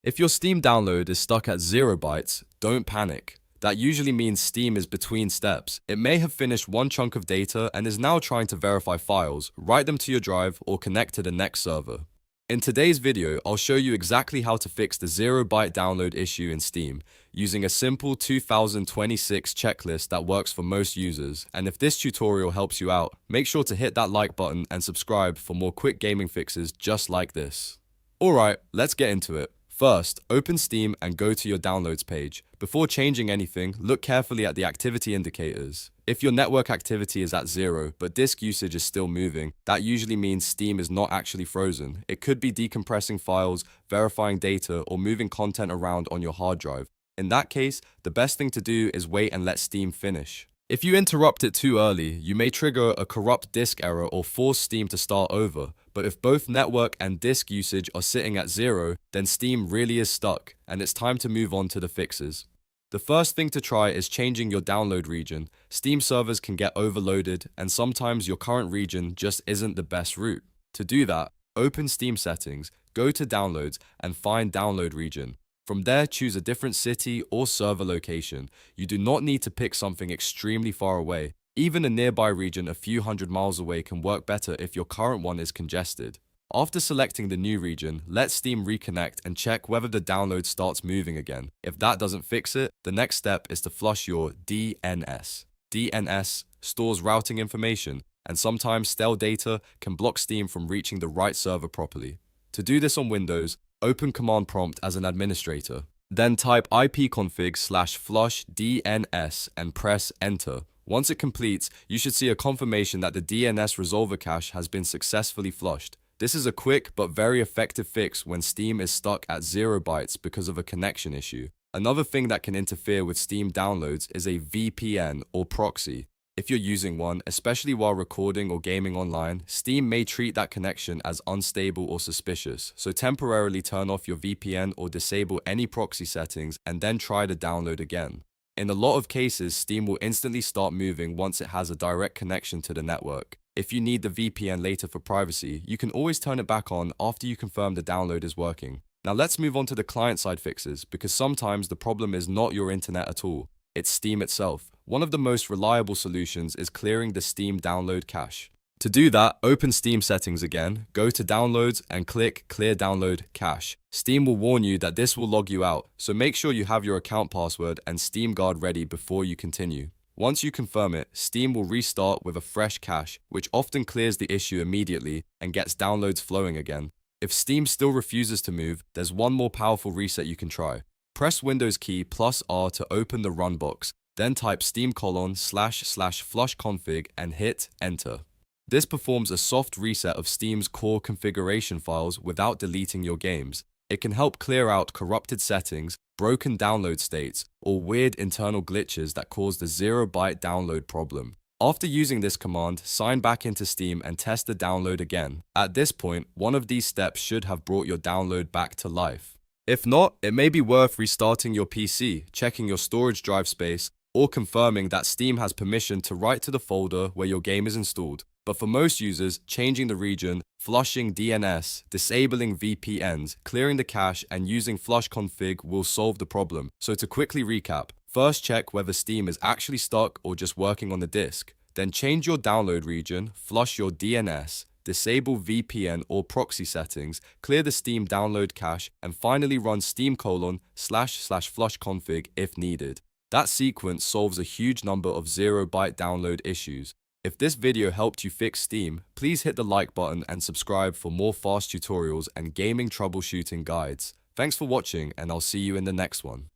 If your Steam download is stuck at 0 bytes, don't panic. That usually means Steam is between steps. It may have finished one chunk of data and is now trying to verify files, write them to your drive, or connect to the next server. In today's video, I'll show you exactly how to fix the 0 byte download issue in Steam, using a simple 2026 checklist that works for most users. And if this tutorial helps you out, make sure to hit that like button and subscribe for more quick gaming fixes just like this. Alright, let's get into it. First, open Steam and go to your downloads page. Before changing anything, look carefully at the activity indicators. If your network activity is at 0, but disk usage is still moving, that usually means Steam is not actually frozen. It could be decompressing files, verifying data, or moving content around on your hard drive. In that case, the best thing to do is wait and let Steam finish. If you interrupt it too early, you may trigger a corrupt disk error or force Steam to start over. But if both network and disk usage are sitting at 0, then Steam really is stuck, and it's time to move on to the fixes. The first thing to try is changing your download region. Steam servers can get overloaded, and sometimes your current region just isn't the best route. To do that, open Steam settings, go to Downloads, and find Download Region. From there, choose a different city or server location. You do not need to pick something extremely far away. Even a nearby region a few hundred miles away can work better if your current one is congested. After selecting the new region, let Steam reconnect and check whether the download starts moving again. If that doesn't fix it, the next step is to flush your DNS. DNS stores routing information, and sometimes stale data can block Steam from reaching the right server properly. To do this on Windows, open Command Prompt as an administrator. Then type ipconfig/flush DNS and press Enter. Once it completes, you should see a confirmation that the DNS resolver cache has been successfully flushed. This is a quick but very effective fix when Steam is stuck at 0 bytes because of a connection issue. Another thing that can interfere with Steam downloads is a VPN or proxy. If you're using one, especially while recording or gaming online, Steam may treat that connection as unstable or suspicious, so temporarily turn off your VPN or disable any proxy settings and then try to download again. In a lot of cases, Steam will instantly start moving once it has a direct connection to the network. If you need the VPN later for privacy, you can always turn it back on after you confirm the download is working. Now let's move on to the client-side fixes, because sometimes the problem is not your internet at all. It's Steam itself. One of the most reliable solutions is clearing the Steam download cache. To do that, open Steam settings again, go to Downloads and click Clear Download Cache. Steam will warn you that this will log you out, so make sure you have your account password and Steam Guard ready before you continue. Once you confirm it, Steam will restart with a fresh cache, which often clears the issue immediately and gets downloads flowing again. If Steam still refuses to move, there's one more powerful reset you can try. Press Windows key +R to open the run box, then type steam://flushconfig and hit Enter. This performs a soft reset of Steam's core configuration files without deleting your games. It can help clear out corrupted settings, broken download states, or weird internal glitches that cause the 0 byte download problem. After using this command, sign back into Steam and test the download again. At this point, one of these steps should have brought your download back to life. If not, it may be worth restarting your PC, checking your storage drive space, or confirming that Steam has permission to write to the folder where your game is installed. But for most users, changing the region, flushing DNS, disabling VPNs, clearing the cache, and using flushconfig will solve the problem. So to quickly recap, first check whether Steam is actually stuck or just working on the disk. Then change your download region, flush your DNS, disable VPN or proxy settings, clear the Steam download cache, and finally run steam://flushconfig if needed. That sequence solves a huge number of 0 byte download issues. If this video helped you fix Steam, please hit the like button and subscribe for more fast tutorials and gaming troubleshooting guides. Thanks for watching, and I'll see you in the next one.